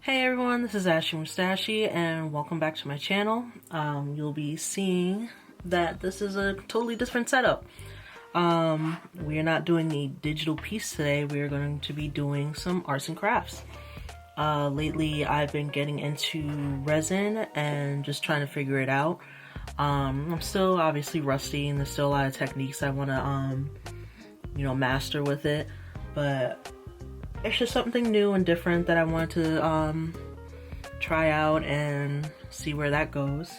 Hey everyone, this is Ashy Mustache and welcome back to my channel. You'll be seeing that this is a totally different setup. We are not doing the digital piece today. We are going to be doing some arts and crafts. Lately I've been getting into resin and just trying to figure it out. I'm still obviously rusty and there's still a lot of techniques I want to master with it, but it's just something new and different that I wanted to try out and see where that goes.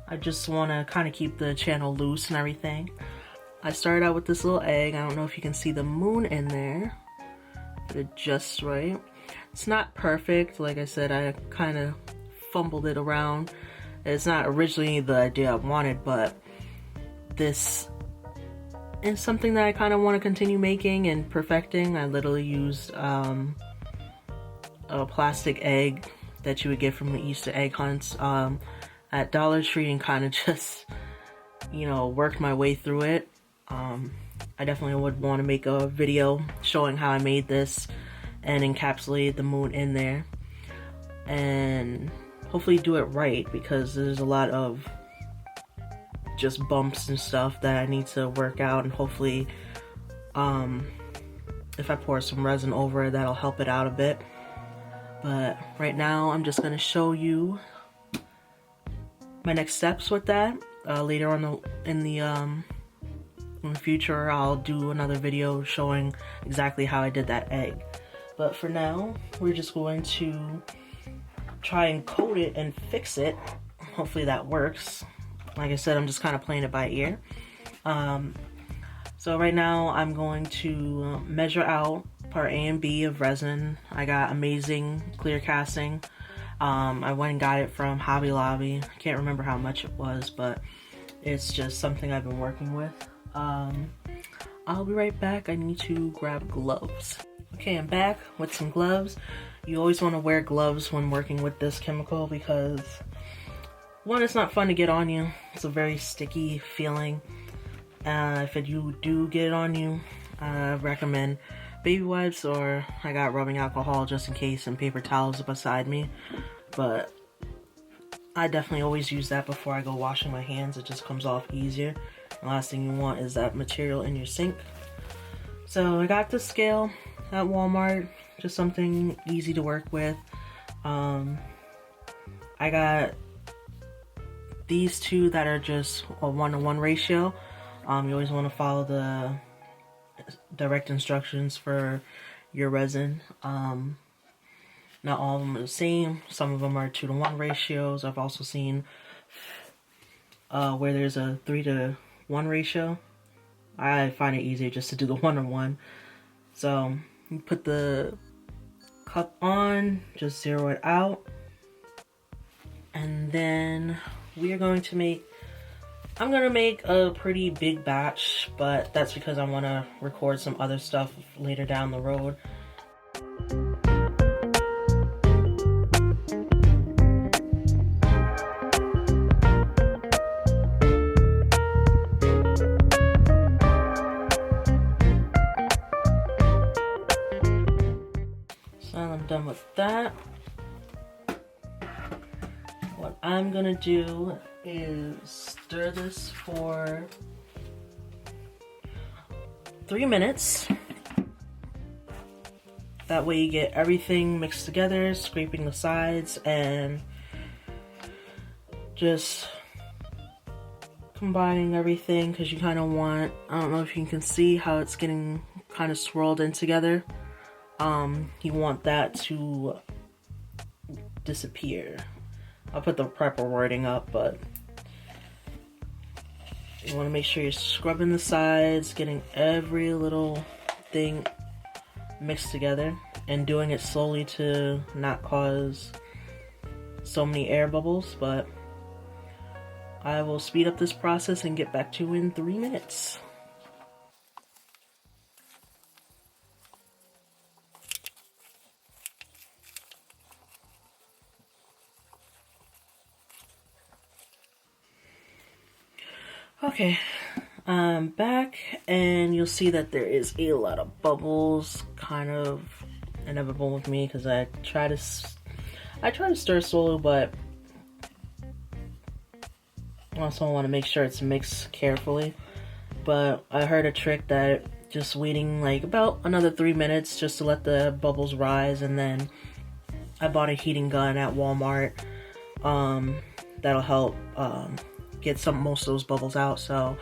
I just want to kind of keep the channel loose and everything. I started out with this little egg. I don't know if you can see the moon in there. Get it just right. It's not perfect. Like I said, I kind of fumbled it around. It's not originally the idea I wanted, but this is something that I kind of want to continue making and perfecting. I literally used a plastic egg that you would get from the Easter egg hunts at Dollar Tree and kind of just, worked my way through it. I definitely would want to make a video showing how I made this and encapsulate the moon in there and hopefully do it right, because there's a lot of just bumps and stuff that I need to work out, and hopefully if I pour some resin over it, that'll help it out a bit. But right now I'm just going to show you my next steps with that. Later on in the future I'll do another video showing exactly how I did that egg. But for now we're just going to try and coat it and fix it. Hopefully that works. Like I said, I'm just kind of playing it by ear. So right now I'm going to measure out part A and B of resin. I got Amazing Clear Casting. I went and got it from Hobby Lobby. I can't remember how much it was, but it's just something I've been working with. I'll be right back. I need to grab gloves. Okay, I'm back with some gloves. You always want to wear gloves when working with this chemical because one, it's not fun to get on you. It's a very sticky feeling. If you do get it on you, I recommend baby wipes, or I got rubbing alcohol just in case, and paper towels beside me. But I definitely always use that before I go washing my hands. It just comes off easier. The last thing you want is that material in your sink. So I got this scale at Walmart, just something easy to work with. I got these two that are just a 1-to-1 ratio. You always want to follow the direct instructions for your resin. Not all of them are the same. Some of them are 2-to-1 ratios. I've also seen where there's a 3-to-1 ratio. I find it easier just to do the 1-to-1. So you put the cup on, just zero it out, and then we are going to make, I'm going to make a pretty big batch, but that's because I want to record some other stuff later down the road. So I'm done with that. What I'm gonna do is stir this for 3 minutes. That way you get everything mixed together, scraping the sides and just combining everything, because you kind of want, I don't know if you can see how it's getting kind of swirled in together. You want that to disappear. I'll put the proper wording up, but you want to make sure you're scrubbing the sides, getting every little thing mixed together, and doing it slowly to not cause so many air bubbles. But I will speed up this process and get back to you in 3 minutes. Okay, I'm back, and you'll see that there is a lot of bubbles, kind of inevitable with me, because I try to stir slowly, but I also want to make sure it's mixed carefully. But I heard a trick that just waiting like about another 3 minutes just to let the bubbles rise, and then I bought a heating gun at Walmart. That'll help get most of those bubbles out. So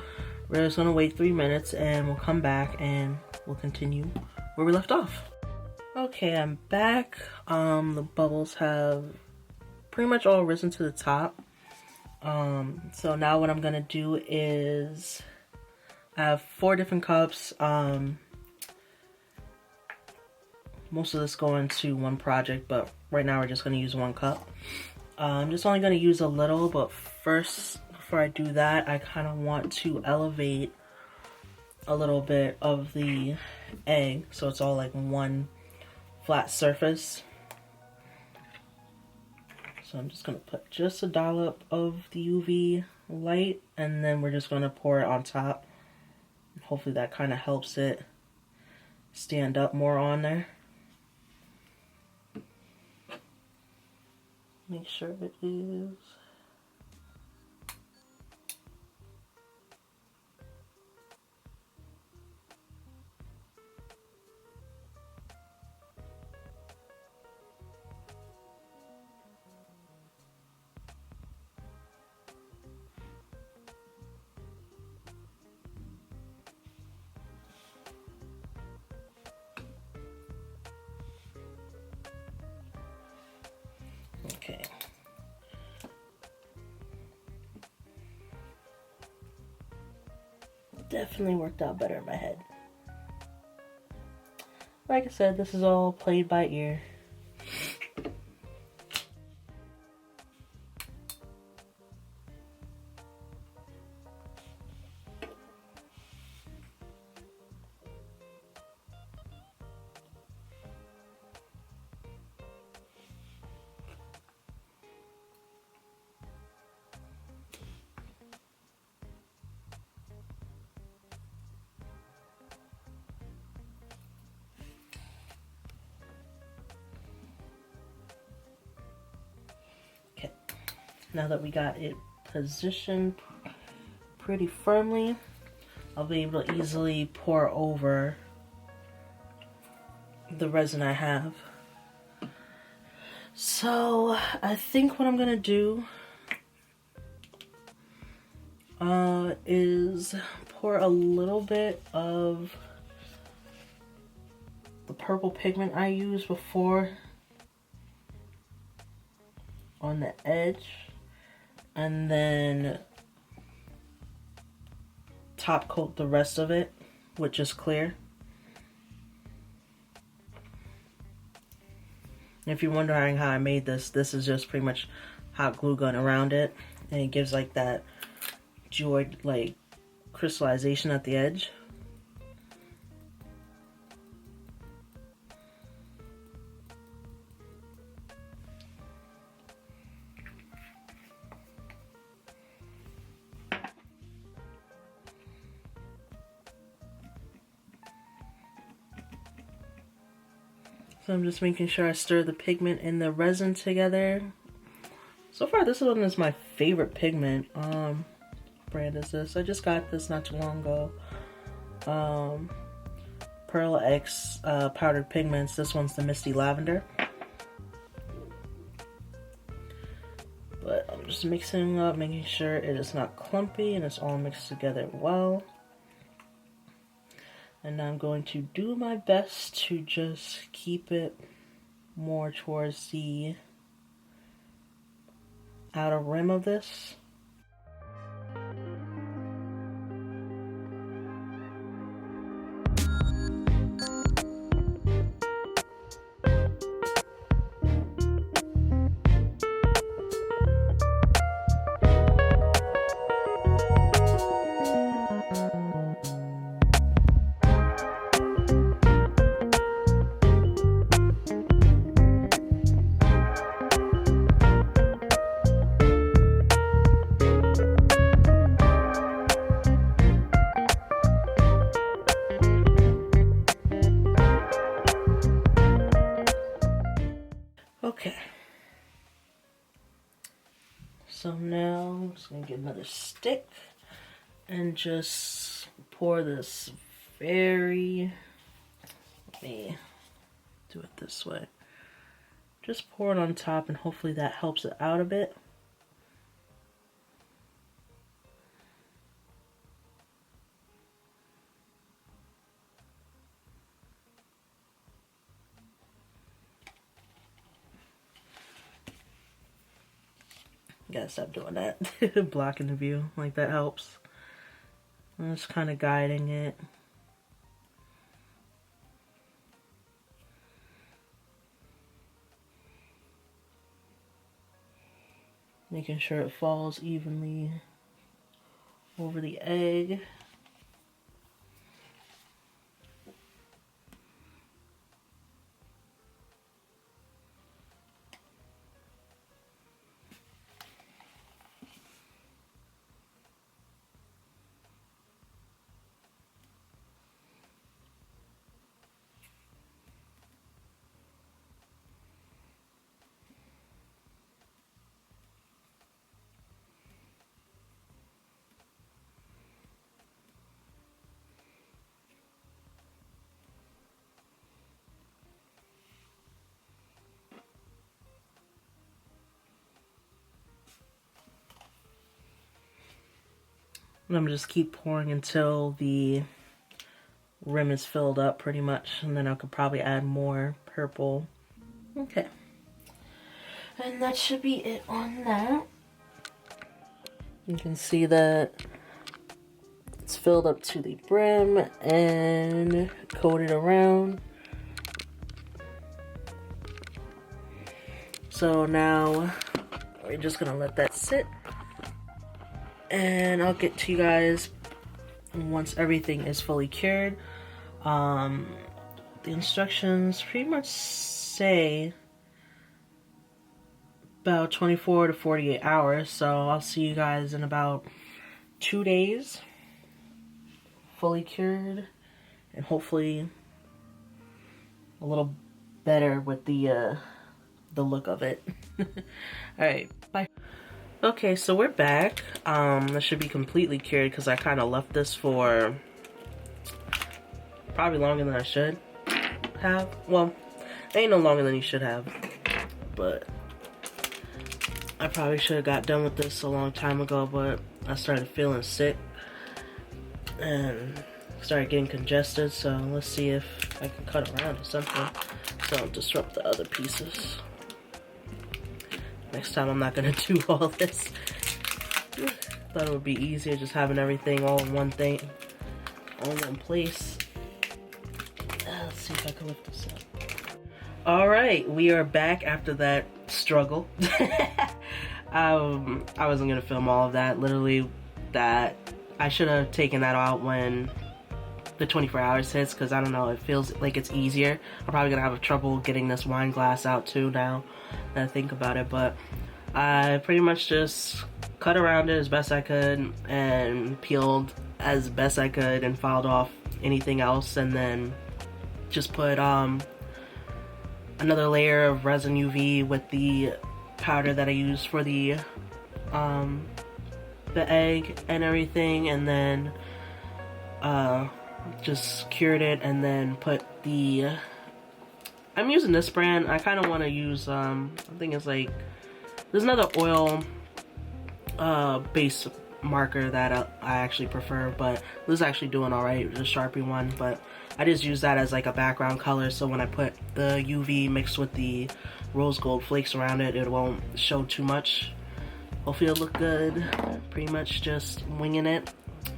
we're just gonna wait 3 minutes and we'll come back and we'll continue where we left off. Okay, I'm back. The bubbles have pretty much all risen to the top. So now what I'm gonna do is I have 4 different cups. Most of this going to one project, but right now we're just gonna use 1 cup. I'm just only gonna use a little, but first, before I do that, I kind of want to elevate a little bit of the egg so it's all like one flat surface. So I'm just gonna put just a dollop of the UV light, and then we're just gonna pour it on top. Hopefully that kind of helps it stand up more on there. Make sure it is. Okay. Definitely worked out better in my head. Like I said, this is all played by ear. Now that we got it positioned pretty firmly, I'll be able to easily pour over the resin I have. So I think what I'm gonna do is pour a little bit of the purple pigment I used before on the edge, and then top coat the rest of it with just clear. If you're wondering how I made this, this is just pretty much hot glue gun around it, and it gives like that joy, like crystallization at the edge. So I'm just making sure I stir the pigment and the resin together. So far, this one is my favorite pigment. Brand is this? I just got this not too long ago. Pearl X powdered pigments. This one's the Misty Lavender. But I'm just mixing up, making sure it is not clumpy and it's all mixed together well. And I'm going to do my best to just keep it more towards the outer rim of this. gonna get another stick and just pour this let me do it this way. Just pour it on top and hopefully that helps it out a bit. Gotta stop doing that. Blocking the view, like that helps. I'm just kind of guiding it. Making sure it falls evenly over the egg. And I'm just keep pouring until the rim is filled up pretty much, and then I could probably add more purple. Okay. And that should be it on that. You can see that it's filled up to the brim and coated around. So now we're just gonna let that sit, and I'll get to you guys once everything is fully cured. The instructions pretty much say about 24 to 48 hours, so I'll see you guys in about 2 days, fully cured, and hopefully a little better with the look of it. Alright, bye. Okay, so we're back. This should be completely cured because I kind of left this for probably longer than I should have. Well, ain't no longer than you should have, but I probably should have got done with this a long time ago, but I started feeling sick and started getting congested, so let's see if I can cut around or something so I don't disrupt the other pieces. Next time I'm not gonna do all this. Thought it would be easier just having everything all in one thing, all in one place. Let's see if I can lift this up. Alright, we are back after that struggle. I wasn't gonna film all of that. Literally, that I should have taken that out when the 24 hours hits, because I don't know, it feels like it's easier. I'm probably gonna have trouble getting this wine glass out too now that I think about it, but I pretty much just cut around it as best I could and peeled as best I could and filed off anything else, and then just put another layer of resin UV with the powder that I used for the egg and everything, and then just cured it, and then put the I'm using this brand. I kind of want to use I think it's like, there's another oil base marker that I actually prefer, but this is actually doing alright, the Sharpie one, but I just use that as like a background color, so when I put the UV mixed with the rose gold flakes around it, it won't show too much. Hopefully it'll look good. Pretty much just winging it.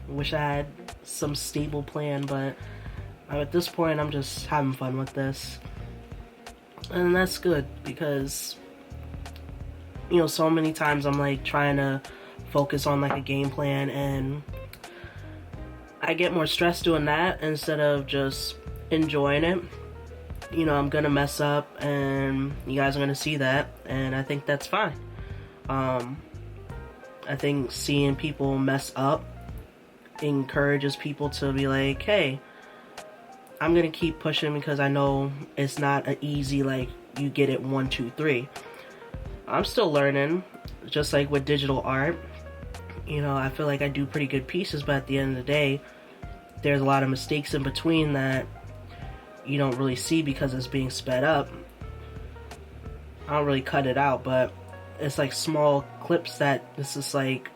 Wish I had some stable plan, but at this point I'm just having fun with this. And that's good, because you know, so many times I'm like trying to focus on like a game plan, and I get more stressed doing that instead of just enjoying it. You know, I'm gonna mess up and you guys are gonna see that, and I think that's fine. I think seeing people mess up encourages people to be like, hey, I'm gonna keep pushing, because I know it's not an easy, like, you get it 1, 2, 3. I'm still learning, just like with digital art. You know, I feel like I do pretty good pieces, but at the end of the day, there's a lot of mistakes in between that you don't really see because it's being sped up. I don't really cut it out, but it's like small clips that this is like,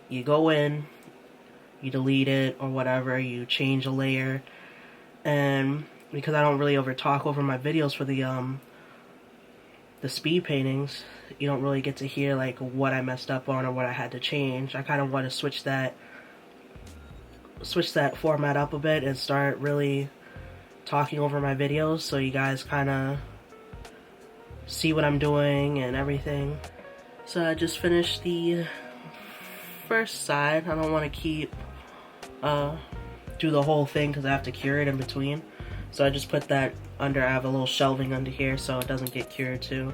you go in, you delete it or whatever, you change a layer, and because I don't really over talk over my videos for the speed paintings, you don't really get to hear like what I messed up on or what I had to change. I kind of want to switch that format up a bit and start really talking over my videos so you guys kind of see what I'm doing and everything. So I just finished the first side. I don't want to keep do the whole thing because I have to cure it in between. So I just put that under. I have a little shelving under here so it doesn't get cured too.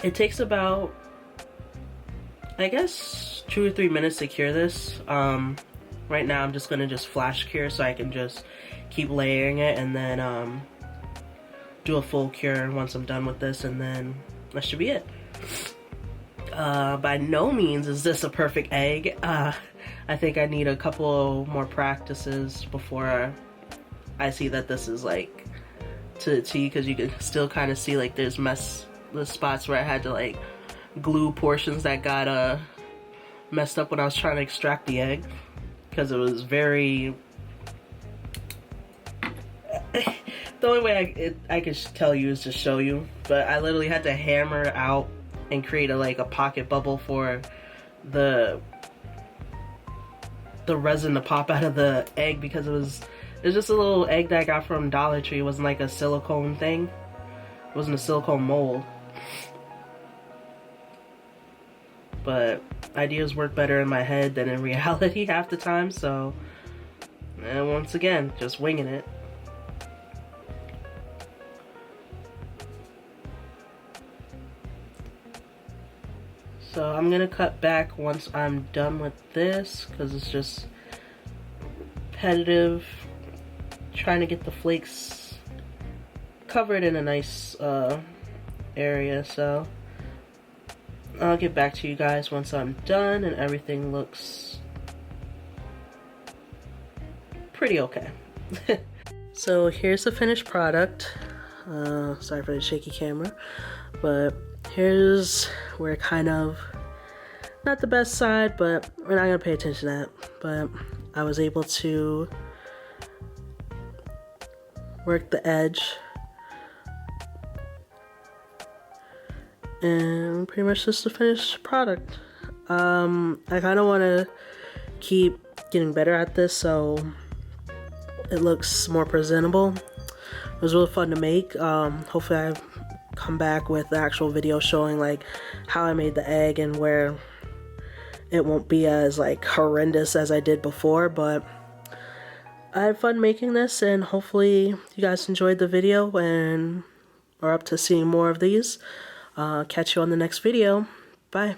It takes about, I guess, 2 or 3 minutes to cure this. Right now I'm just gonna just flash cure so I can just keep layering it and then do a full cure once I'm done with this, and then that should be it. By no means is this a perfect egg. I think I need a couple more practices before I see that this is like to the T, because you can still kind of see like there's the spots where I had to like glue portions that got messed up when I was trying to extract the egg, because it was very the only way I could tell you is to show you, but I literally had to hammer out and create a pocket bubble for the resin to pop out of the egg, because it was just a little egg that I got from Dollar Tree. It wasn't like a silicone thing. It wasn't a silicone mold. But ideas work better in my head than in reality half the time, so, and once again, just winging it. So I'm gonna cut back once I'm done with this, because it's just repetitive, trying to get the flakes covered in a nice area. So I'll get back to you guys once I'm done and everything looks pretty okay. So here's the finished product. Sorry for the shaky camera, but here's where kind of not the best side, but we're not gonna pay attention to that. But I was able to work the edge, and pretty much just the finished product. I kind of want to keep getting better at this so it looks more presentable. It was really fun to make. Hopefully I come back with the actual video showing like how I made the egg and where it won't be as like horrendous as I did before, but I had fun making this, and hopefully you guys enjoyed the video and are up to seeing more of these. Catch you on the next video. Bye.